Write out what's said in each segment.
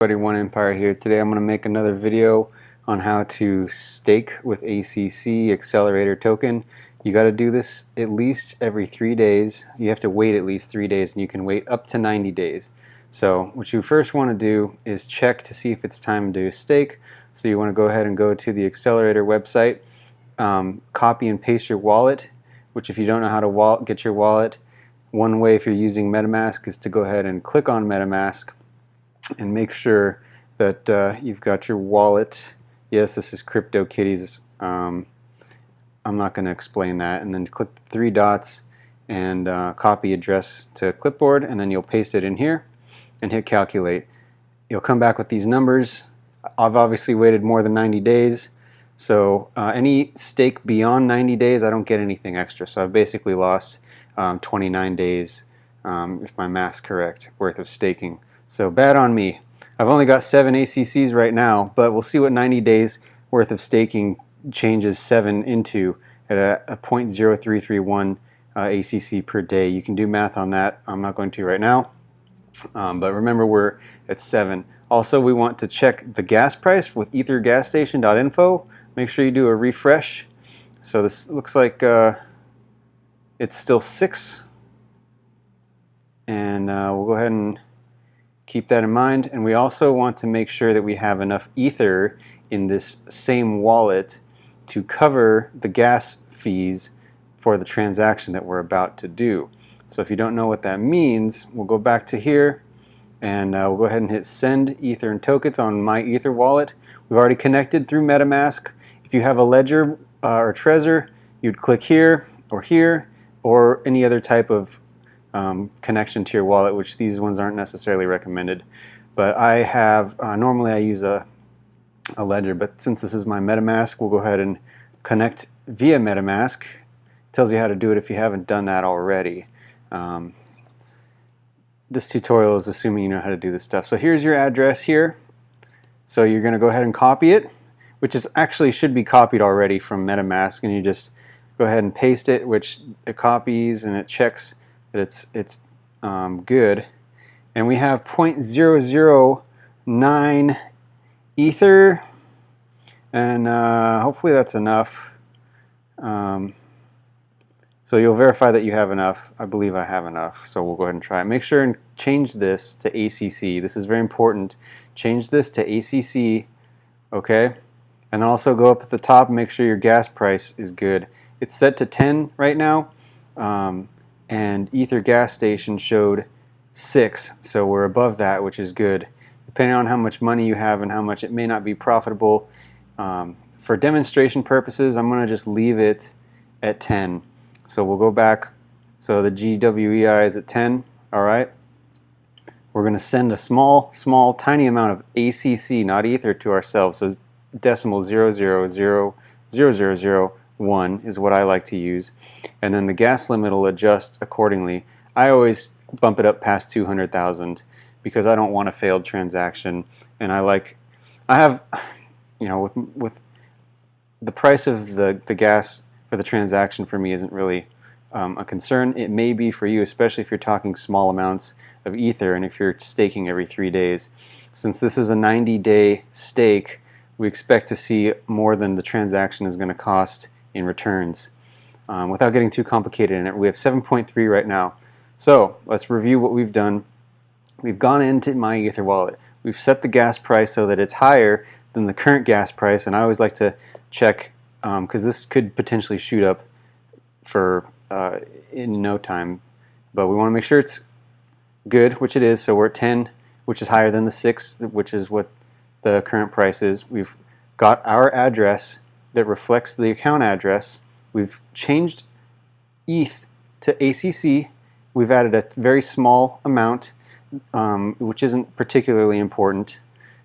One Empire here. Today I'm going to make another video on how to stake with ACC Accelerator token. You got to do this at least every 3 days. You have to wait at least 3 days, and you can wait up to 90 days. So what you first want to do is check to see if it's time to stake. So you want to go ahead and go to the Accelerator website, copy and paste your wallet, which if you don't know how to get your wallet, one way if you're using MetaMask is to go ahead and click on MetaMask and make sure that you've got your wallet. Yes, this is CryptoKitties. I'm not going to explain that. And then click the 3 dots and copy address to clipboard, and then you'll paste it in here and hit calculate. You'll come back with these numbers. I've obviously waited more than 90 days, so any stake beyond 90 days I don't get anything extra. So I've basically lost 29 days, if my math's correct, worth of staking. So bad on me. I've only got 7 ACCs right now, but we'll see what 90 days worth of staking changes 7 into at a 0.0331 ACC per day. You can do math on that. I'm not going to right now. But remember, we're at 7. Also, we want to check the gas price with ethergasstation.info. Make sure you do a refresh. So this looks like it's still 6. And we'll go ahead and keep that in mind. And we also want to make sure that we have enough ether in this same wallet to cover the gas fees for the transaction that we're about to do. So if you don't know what that means, we'll go back to here and we'll go ahead and hit send ether and tokens on my ether wallet. We've already connected through MetaMask. If you have a ledger or Trezor, you'd click here or any other type of connection to your wallet, which these ones aren't necessarily recommended. But I have, normally I use a ledger, but since this is my MetaMask, we'll go ahead and connect via MetaMask. It tells you how to do it if you haven't done that already. This tutorial is assuming you know how to do this stuff. So here's your address here. So you're going to go ahead and copy it, which is actually should be copied already from MetaMask, and you just go ahead and paste it, which it copies and it checks that it's good. And we have 0.009 ether, and hopefully that's enough. So you'll verify that you have enough. I believe I have enough, so we'll go ahead and try it. Make sure and change this to ACC. This is very important. Change this to ACC, okay? And then also go up at the top and make sure your gas price is good. It's set to 10 right now, and Ether gas station showed 6, so we're above that, which is good. Depending on how much money you have and how much it may not be profitable. For demonstration purposes, I'm going to just leave it at 10. So we'll go back. So the GWEI is at 10. All right. We're going to send a small, tiny amount of ACC, not Ether, to ourselves. So decimal 0.0000001 is what I like to use. And then the gas limit will adjust accordingly. I always bump it up past 200,000 because I don't want a failed transaction. And I have, you know, with the price of the gas for the transaction for me isn't really a concern. It may be for you, especially if you're talking small amounts of Ether and if you're staking every 3 days. Since this is a 90-day stake, we expect to see more than the transaction is going to cost in returns. Without getting too complicated in it, we have 7.3 right now. So let's review what we've done. We've gone into my Ether wallet. We've set the gas price so that it's higher than the current gas price, and I always like to check because this could potentially shoot up for in no time, but we want to make sure it's good, which it is. So we're at 10, which is higher than the 6, which is what the current price is. We've got our address that reflects the account address. We've changed ETH to ACC. We've added a very small amount, which isn't particularly important,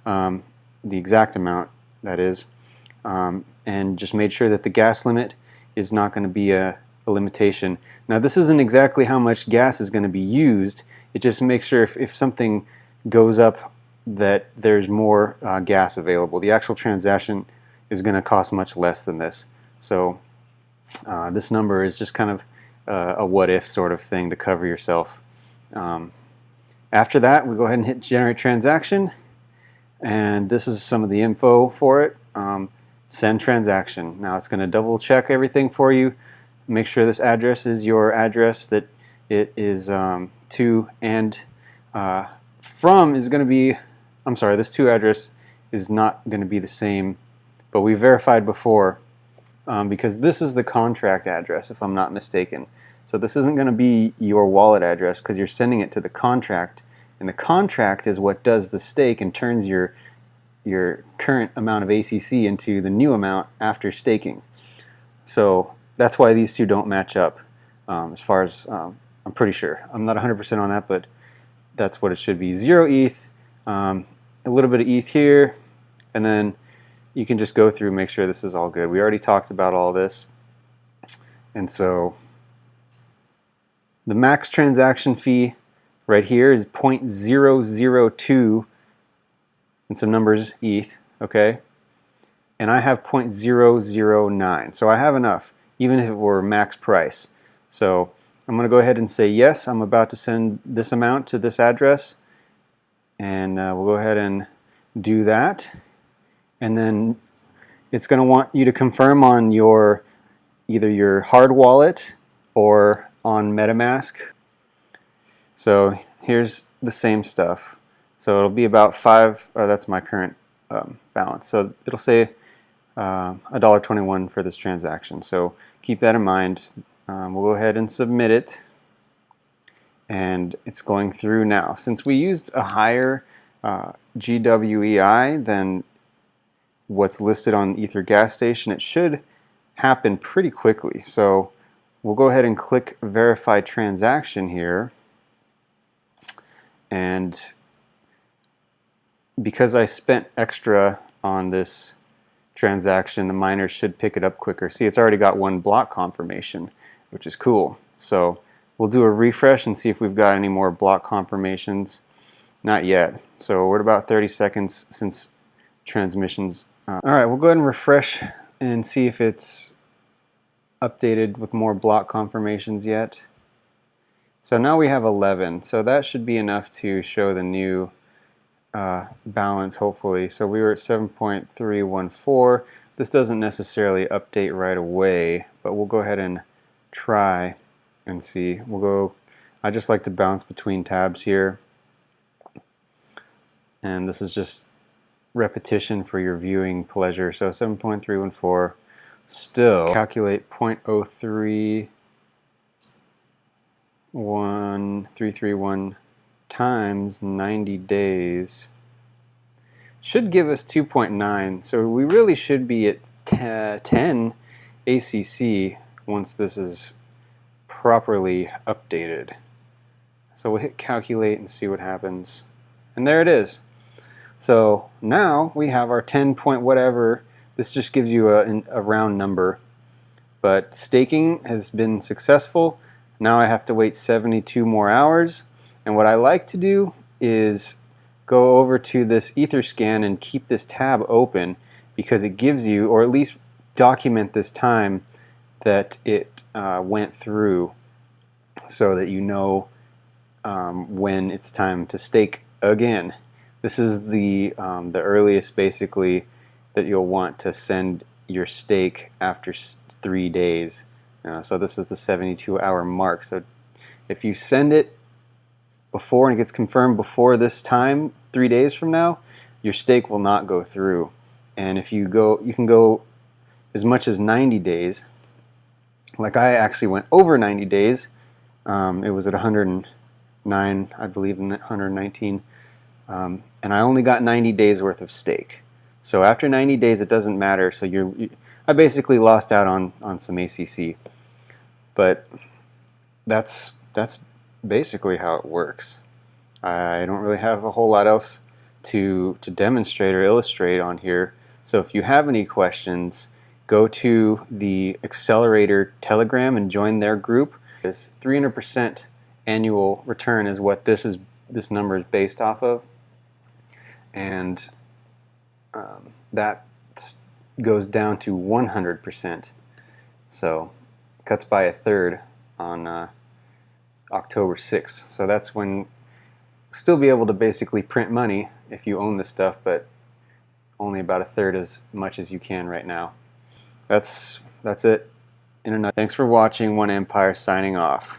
the exact amount, that is, and just made sure that the gas limit is not going to be a limitation. Now, this isn't exactly how much gas is going to be used. It just makes sure if something goes up that there's more gas available. The actual transaction is going to cost much less than this. So this number is just kind of a what if sort of thing to cover yourself. After that, we go ahead and hit generate transaction, and this is some of the info for it. Send transaction. Now it's going to double check everything for you, make sure this address is your address that it is to, and from is going to be, I'm sorry, this to address is not going to be the same, but we verified before because this is the contract address, if I'm not mistaken. So this isn't going to be your wallet address because you're sending it to the contract, and the contract is what does the stake and turns your current amount of ACC into the new amount after staking. So that's why these two don't match up, as far as I'm pretty sure. I'm not 100% on that, but that's what it should be. 0 ETH, a little bit of ETH here, and then you can just go through and make sure this is all good. We already talked about all this, and so the max transaction fee right here is 0.002 and some numbers ETH, okay? And I have 0.009, so I have enough, even if it were max price. So I'm going to go ahead and say yes, I'm about to send this amount to this address, and we'll go ahead and do that. And then it's going to want you to confirm on your either your hard wallet or on MetaMask. So here's the same stuff. So it'll be about that's my current balance. So it'll say $1.21 for this transaction. So keep that in mind. We'll go ahead and submit it, and it's going through now. Since we used a higher GWEI than what's listed on Ether gas station, it should happen pretty quickly. So we'll go ahead and click verify transaction here, and because I spent extra on this transaction, the miners should pick it up quicker. See, it's already got one block confirmation, which is cool. So we'll do a refresh and see if we've got any more block confirmations. Not yet. So we're at about 30 seconds since transmissions. All right, we'll go ahead and refresh and see if it's updated with more block confirmations yet. So now we have 11. So that should be enough to show the new balance, hopefully. So we were at 7.314. This doesn't necessarily update right away, but we'll go ahead and try and see. We'll go, I just like to bounce between tabs here, and this is just repetition for your viewing pleasure. So 7.314, still calculate 0.0331 times 90 days should give us 2.9. So we really should be at 10 ACC once this is properly updated. So we'll hit calculate and see what happens. And there it is. So now we have our 10 point whatever. This just gives you a round number. But staking has been successful. Now I have to wait 72 more hours. And what I like to do is go over to this Etherscan and keep this tab open, because it gives you, or at least document this time that it went through, so that you know when it's time to stake again. This is the earliest basically that you'll want to send your stake after 3 days. So this is the 72-hour mark. So if you send it before and it gets confirmed before this time, 3 days from now, your stake will not go through. And if you go, you can go as much as 90 days. Like I actually went over 90 days. It was at 109, I believe, 119. And I only got 90 days worth of stake. So after 90 days, it doesn't matter. So I basically lost out on some ACC. But that's basically how it works. I don't really have a whole lot else to demonstrate or illustrate on here. So if you have any questions, go to the Accelerator Telegram and join their group. This 300% annual return is what this number is based off of, and that goes down to 100%. So cuts by a third on October 6th. So that's when still be able to basically print money if you own this stuff, but only about a third as much as you can right now. That's it in a nutshell. Thanks for watching. One Empire signing off.